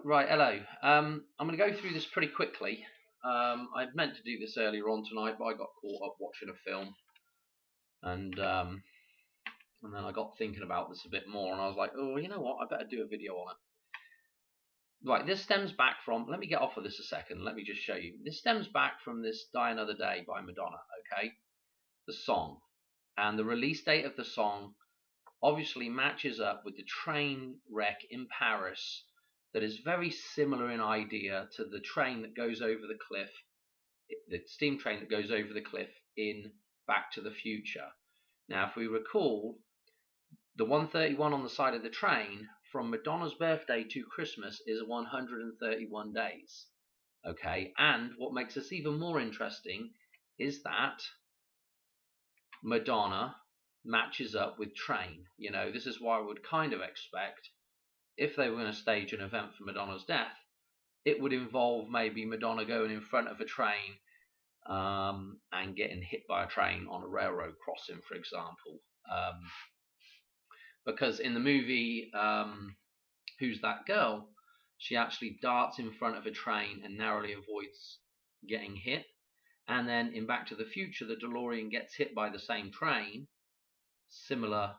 Right, hello. I'm going to go through this pretty quickly. I'd meant to do this earlier on tonight, but I got caught up watching a film, and then I got thinking about this a bit more, and I was like, oh, you know what? I better do a video on it. Right, this stems back from. Let me get off of this a second. Let me just show you. This stems back from this "Die Another Day" by Madonna. Okay, the song and the release date of the song obviously matches up with the train wreck in Paris that is very similar in idea to the train that goes over the cliff, the steam train that goes over the cliff in Back to the Future. Now, if we recall, the 131 on the side of the train from Madonna's birthday to Christmas is 131 days. Okay, and what makes this even more interesting is that Madonna matches up with train. You know, this is why I would kind of expect if they were going to stage an event for Madonna's death, it would involve maybe Madonna going in front of a train and getting hit by a train on a railroad crossing, for example. Because in the movie Who's That Girl, she actually darts in front of a train and narrowly avoids getting hit. And then in Back to the Future, the DeLorean gets hit by the same train, similar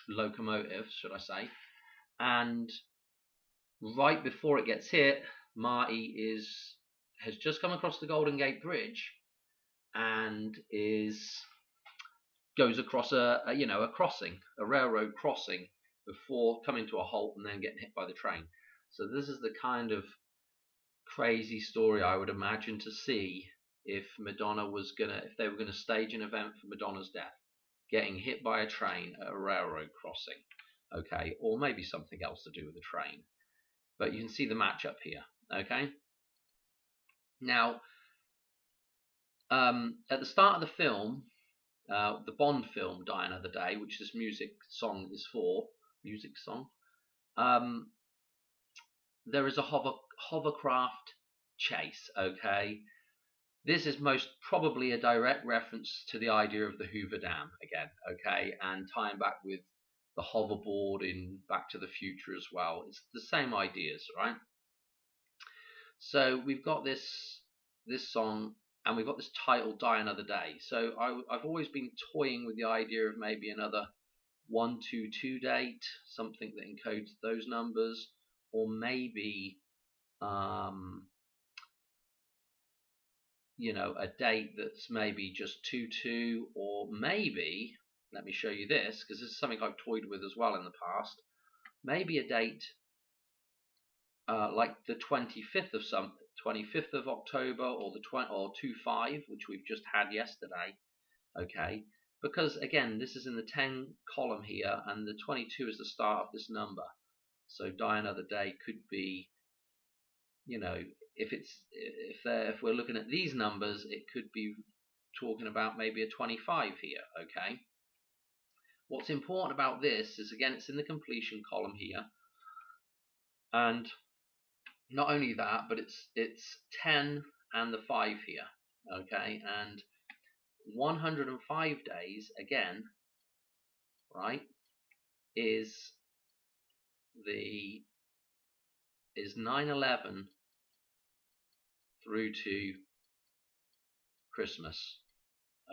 locomotive, should I say, and right before it gets hit, Marty has just come across the Golden Gate Bridge and goes across a crossing, a railroad crossing, before coming to a halt and then getting hit by the train. So this is the kind of crazy story I would imagine to see if they were gonna stage an event for Madonna's death, getting hit by a train at a railroad crossing, okay, or maybe something else to do with the train. But you can see the matchup here, okay? Now, at the start of the film, the Bond film Die Another Day, which this music song, there is a hovercraft chase, okay? This is most probably a direct reference to the idea of the Hoover Dam again, okay? And tying back with the hoverboard in Back to the Future as well. It's the same ideas, right? So we've got this song, and we've got this title, Die Another Day. So I've always been toying with the idea of maybe another 122 date, something that encodes those numbers, or maybe a date that's maybe just 22, or maybe, let me show you this, because this is something I've toyed with as well in the past, maybe a date like the 25th of October, or the 25, which we've just had yesterday, okay? Because again, this is in the 10 column here, and the 22 is the start of this number. So Die Another Day could be, if we're looking at these numbers, it could be talking about maybe a 25 here, okay? What's important about this is, again, it's in the completion column here, and not only that, but it's 10 and the 5 here, okay? And 105 days, again, right, is 9/11 through to Christmas,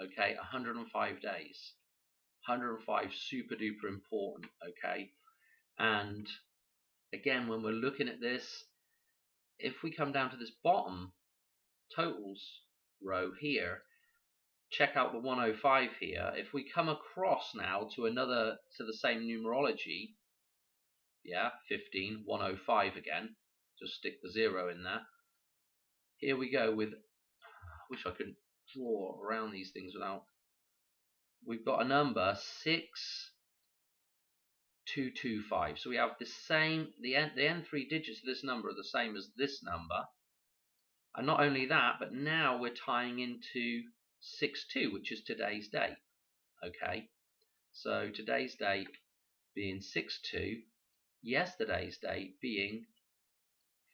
okay? 105 days, 105 super duper important, okay? And again, when we're looking at this, if we come down to this bottom totals row here, check out the 105 here. If we come across now to the same numerology, 15, 105 again, just stick the 0 in there. Here we go with, I wish I could draw around these things without, we've got a number 6225. So we have the same, the end 3 digits of this number are the same as this number. And not only that, but now we're tying into 62, which is today's date. Okay, so today's date being 62, yesterday's date being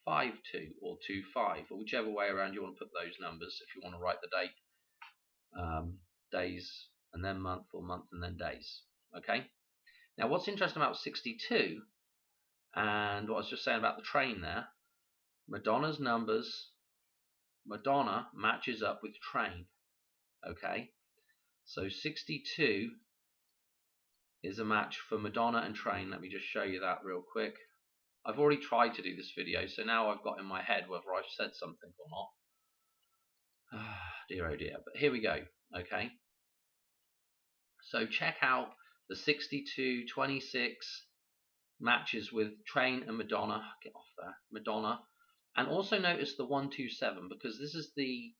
52 or 25, or whichever way around you want to put those numbers. If you want to write the date, days and then month, or month and then days. Okay. Now, what's interesting about 62 And what I was just saying about the train there, Madonna's numbers, Madonna matches up with train. Okay, so 62 is a match for Madonna and train. Let me just show you that real quick. I've already tried to do this video, so now I've got in my head whether I've said something or not. Dear oh dear, but here we go. Okay, so check out the 62, 26 matches with train and Madonna. Get off there, Madonna. And also notice the 127, because this is the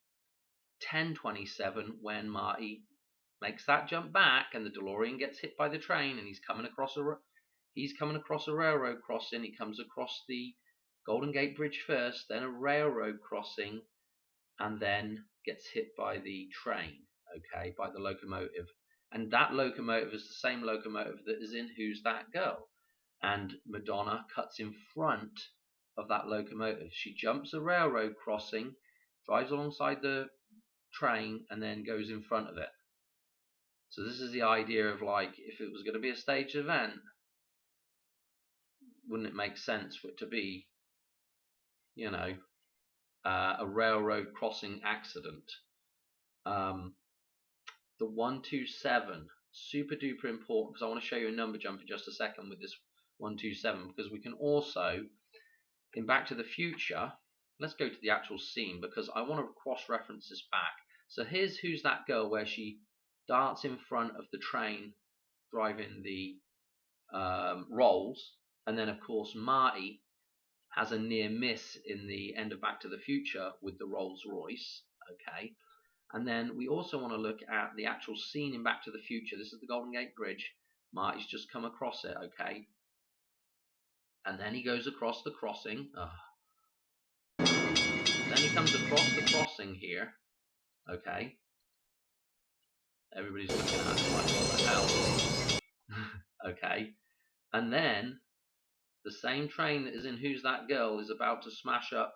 1027 when Marty makes that jump back and the DeLorean gets hit by the train, and he's coming across a railroad crossing. He comes across the Golden Gate Bridge first, then a railroad crossing, and then gets hit by the train, okay, by the locomotive. And that locomotive is the same locomotive that is in Who's That Girl? And Madonna cuts in front of that locomotive. She jumps a railroad crossing, drives alongside the train, and then goes in front of it. So this is the idea of, like, if it was going to be a staged event, wouldn't it make sense for it to be, you know, a railroad crossing accident? The 127, super duper important, because I want to show you a number jump in just a second with this 127, because we can also, in Back to the Future, let's go to the actual scene, because I want to cross-reference this back. So here's Who's That Girl, where she darts in front of the train driving the rolls, and then of course Marty has a near miss in the end of Back to the Future with the Rolls Royce. Okay, and then we also want to look at the actual scene in Back to the Future. This is the Golden Gate Bridge. Marty's just come across it. Okay, and then he goes across the crossing. Then he comes across the crossing here. Okay, everybody's looking at it like, what the hell? Okay, and then the same train that is in Who's That Girl is about to smash up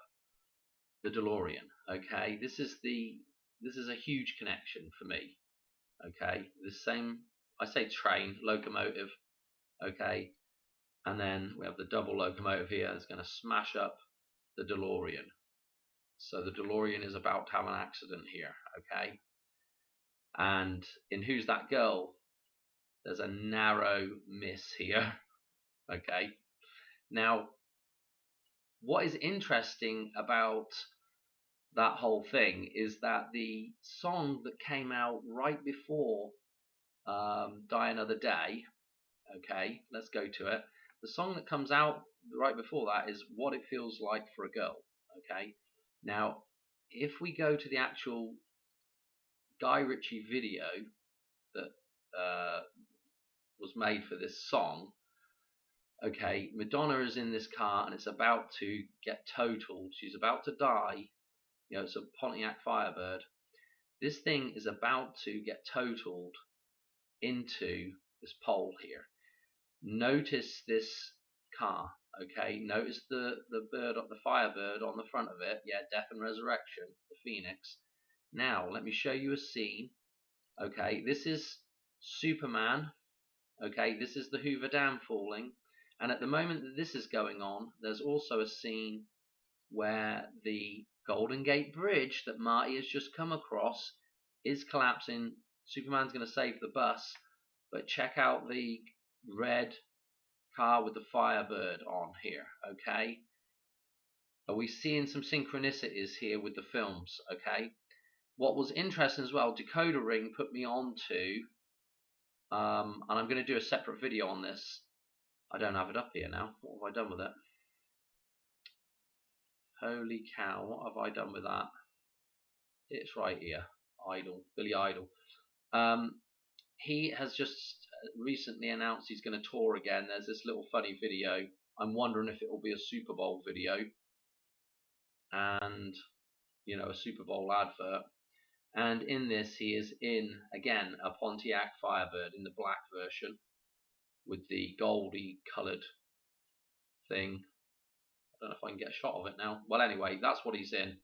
the DeLorean. Okay, this is a huge connection for me. Okay, the same, I say train, locomotive. Okay, and then we have the double locomotive here that's going to smash up the DeLorean. So the DeLorean is about to have an accident here. Okay, and in Who's That Girl, there's a narrow miss here. Okay, now what is interesting about that whole thing is that the song that came out right before Die Another Day, okay, let's go to it. The song that comes out right before that is What It Feels Like for a Girl. Okay, now if we go to the actual Guy Ritchie video that was made for this song, okay, Madonna is in this car and it's about to get totaled. She's about to die. You know, it's a Pontiac Firebird. This thing is about to get totaled into this pole here. Notice this car, okay? Notice the Firebird on the front of it. Yeah, Death and Resurrection, the Phoenix. Now, let me show you a scene. Okay, this is Superman. Okay, this is the Hoover Dam falling. And at the moment that this is going on, there's also a scene where the Golden Gate Bridge that Marty has just come across is collapsing. Superman's going to save the bus, but check out the red car with the Firebird on here. Okay, are we seeing some synchronicities here with the films? Okay, what was interesting as well, Decoder Ring put me on to, and I'm going to do a separate video on this. I don't have it up here now. What have I done with it? Holy cow, what have I done with that? It's right here. Idol, Billy Idol. He has just recently announced he's going to tour again. There's this little funny video. I'm wondering if it will be a Super Bowl video. And, you know, a Super Bowl advert. And in this, he is in, again, a Pontiac Firebird in the black version with the goldy coloured thing. I don't know if I can get a shot of it now. Well, anyway, that's what he's in.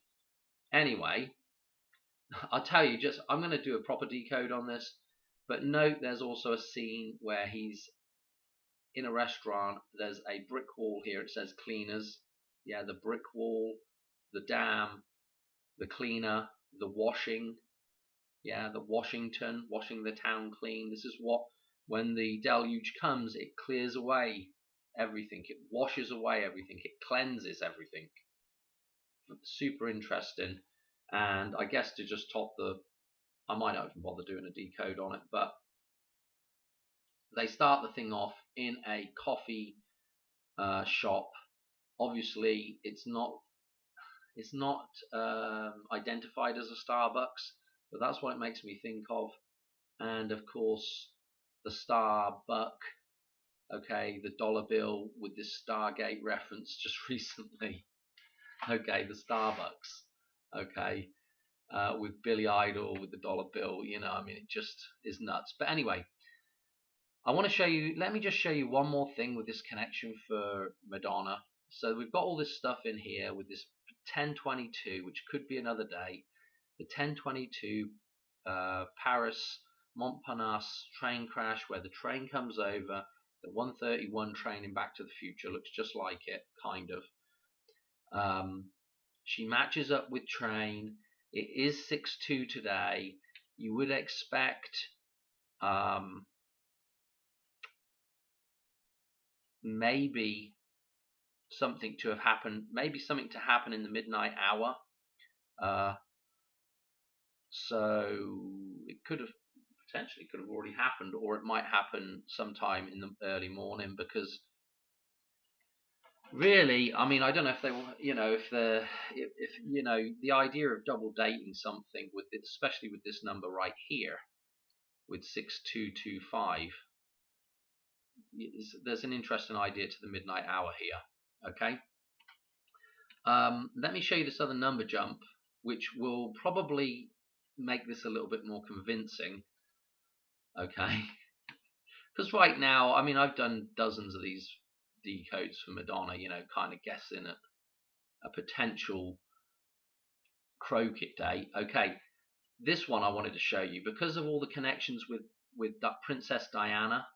Anyway, I'll tell you, I'm going to do a proper decode on this. But note there's also a scene where he's in a restaurant, there's a brick wall here. It says cleaners. Yeah, the brick wall, the dam, the cleaner, the washing. Yeah, the Washington, washing the town clean. This is what, when the deluge comes, it clears away everything. It washes away everything. It cleanses everything. Super interesting. And I guess to just top I might not even bother doing a decode on it, but they start the thing off in a coffee shop. Obviously, it's not identified as a Starbucks, but that's what it makes me think of. And of course, the Starbuck, okay, the dollar bill with this Stargate reference just recently. Okay, the Starbucks, okay, with Billy Idol with the dollar bill. You know, I mean, it just is nuts. But anyway, I want to show you. Let me just show you one more thing with this connection for Madonna. So we've got all this stuff in here with this 1022, which could be another day. The 1022 Paris Montparnasse train crash, where the train comes over. The 131 train in Back to the Future looks just like it, kind of. She matches up with train. It is 6-2 today. You would expect maybe something to have happened, maybe something to happen in the midnight hour. So it potentially could have already happened, or it might happen sometime in the early morning, because really, I mean, I don't know if they will, if the idea of double dating something with it, especially with this number right here, with 6225, there's an interesting idea to the midnight hour here. Okay. Let me show you this other number jump, which will probably make this a little bit more convincing. Okay. Because right now, I mean, I've done dozens of these decodes for Madonna, kind of guessing at a potential Croak date. Okay, this one I wanted to show you because of all the connections with Princess Diana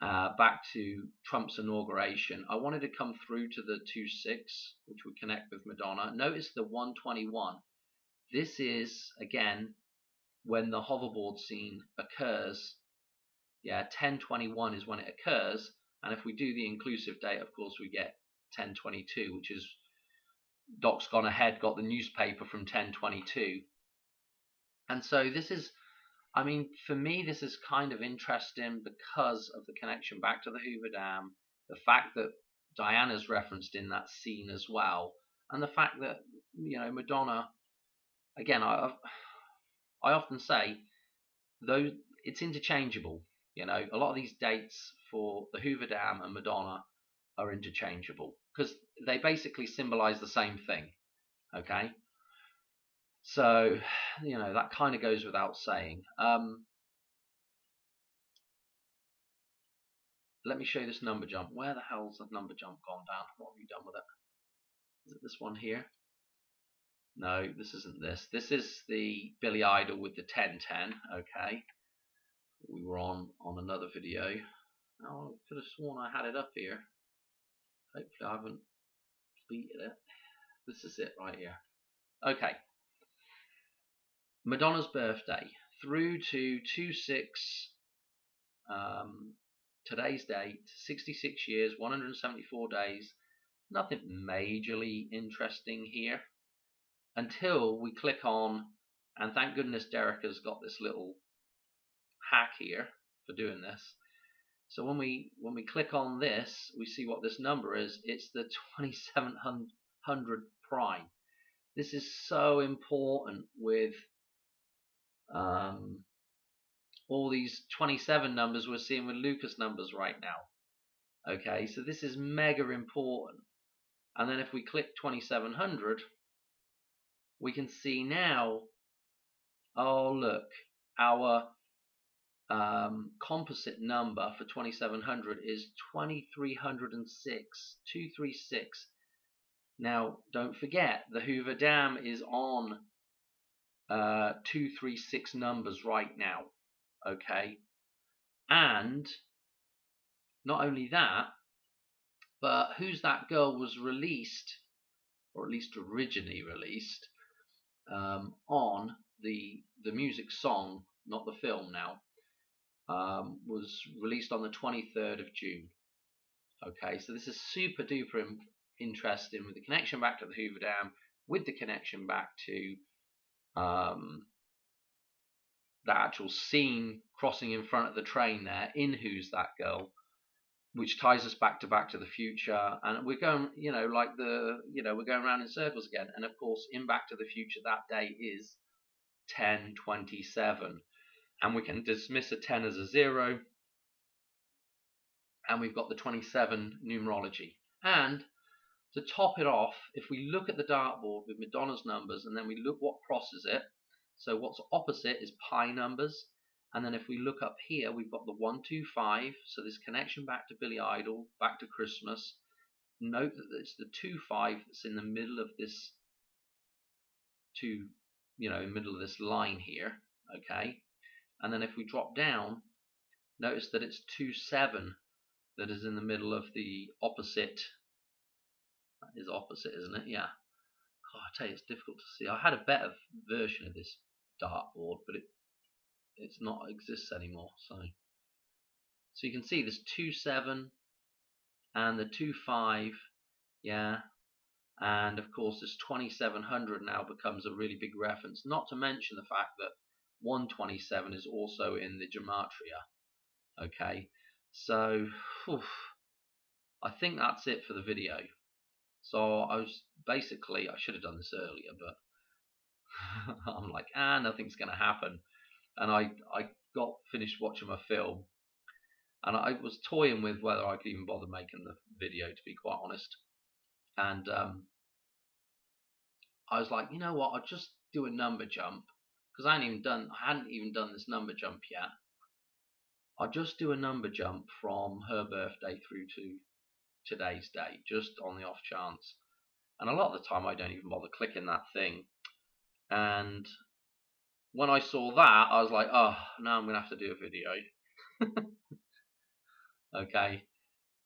back to Trump's inauguration. I wanted to come through to the 26, which would connect with Madonna. Notice the 121. This is, again, when the hoverboard scene occurs. Yeah, 1021 is when it occurs, and if we do the inclusive date, of course, we get 1022, which is Doc's gone ahead, got the newspaper from 1022. And so this is, I mean, for me, this is kind of interesting because of the connection back to the Hoover Dam, the fact that Diana's referenced in that scene as well, and the fact that, Madonna, again, I often say, though it's interchangeable. A lot of these dates for the Hoover Dam and Madonna are interchangeable because they basically symbolize the same thing. Okay, so that kind of goes without saying. Let me show you this number jump. Where the hell's that number jump gone down? What have you done with it? Is it this one here? No, this isn't this. This is the Billy Idol with the 1010. Okay. We were on another video. Oh, I could have sworn I had it up here. Hopefully I haven't deleted it. This is it right here. Okay. Madonna's birthday through to 26, today's date, 66 years, 174 days. Nothing majorly interesting here until we click on, and thank goodness Derek has got this little hack here for doing this. So when we click on this, we see what this number is. It's the 2700 prime. This is so important with all these 27 numbers we're seeing with Lucas numbers right now. Okay, so this is mega important. And then if we click 2700, we can see now, oh look, our composite number for 2700 is 2306, 236. Now, don't forget, the Hoover Dam is on 236 numbers right now. Okay, and Not only that, but Who's That Girl was released, or at least originally released, on the music song, not the film now, was released on the 23rd of June. Okay, so this is super duper interesting, with the connection back to the Hoover Dam, with the connection back to the actual scene crossing in front of the train there in Who's That Girl, which ties us back to the Future, and we're going, we're going around in circles again. And of course, in Back to the Future, that day is 10/27, and we can dismiss a 10 as a 0, and we've got the 27 numerology. And to top it off, if we look at the dartboard with Madonna's numbers, and then we look what crosses it, so what's opposite is pi numbers. And then if we look up here, we've got the 125, so this connection back to Billy Idol, back to Christmas. Note that it's the 25 that's in the middle of this middle of this line here, okay? And then if we drop down, notice that it's 27 that is in the middle of the opposite. That is opposite, isn't it? Yeah. Oh, I tell you, it's difficult to see. I had a better version of this dartboard, but it's not exists anymore. So you can see this 27 and the 25, yeah, and of course this 2700 now becomes a really big reference. Not to mention the fact that 127 is also in the gematria. Okay, so I think that's it for the video. So I should have done this earlier, but I'm like, nothing's going to happen. And I got finished watching my film, and I was toying with whether I could even bother making the video, to be quite honest. And I was like, you know what, I'll just do a number jump, because I hadn't even done this number jump yet. I'll just do a number jump from her birthday through to today's date, just on the off chance. And a lot of the time I don't even bother clicking that thing. And when I saw that, I was like, oh, now I'm going to have to do a video. Okay,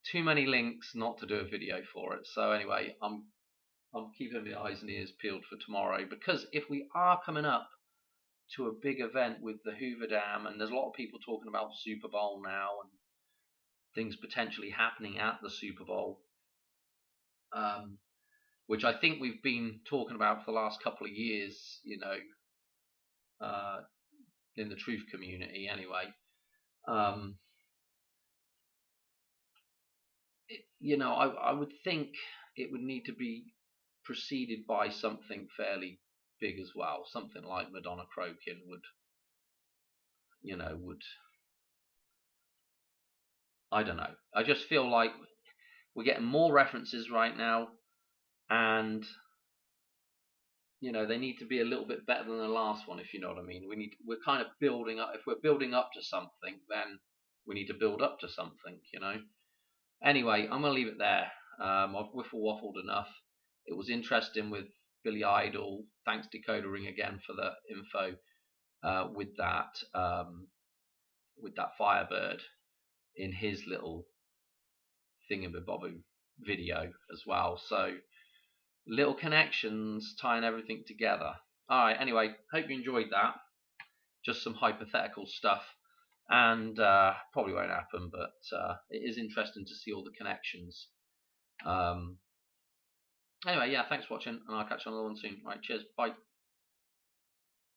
too many links not to do a video for it. So anyway, I'm keeping my eyes and ears peeled for tomorrow, because if we are coming up to a big event with the Hoover Dam, and there's a lot of people talking about Super Bowl now and things potentially happening at the Super Bowl, which I think we've been talking about for the last couple of years, in the truth community anyway. I would think it would need to be preceded by something fairly big as well, something like Madonna Croaking would I don't know. I just feel like we're getting more references right now, and they need to be a little bit better than the last one, if you know what I mean. We're kind of building up. If we're building up to something, then we need to build up to something, Anyway, I'm going to leave it there. I've waffled enough. It was interesting with Billy Idol. Thanks Decoder Ring again for the info with that Firebird in his little thingamaboboo video as well. So little connections tying everything together. Alright, anyway, hope you enjoyed that. Just some hypothetical stuff, and probably won't happen, but it is interesting to see all the connections. Anyway, yeah, thanks for watching, and I'll catch you on another one soon. Right, cheers, bye.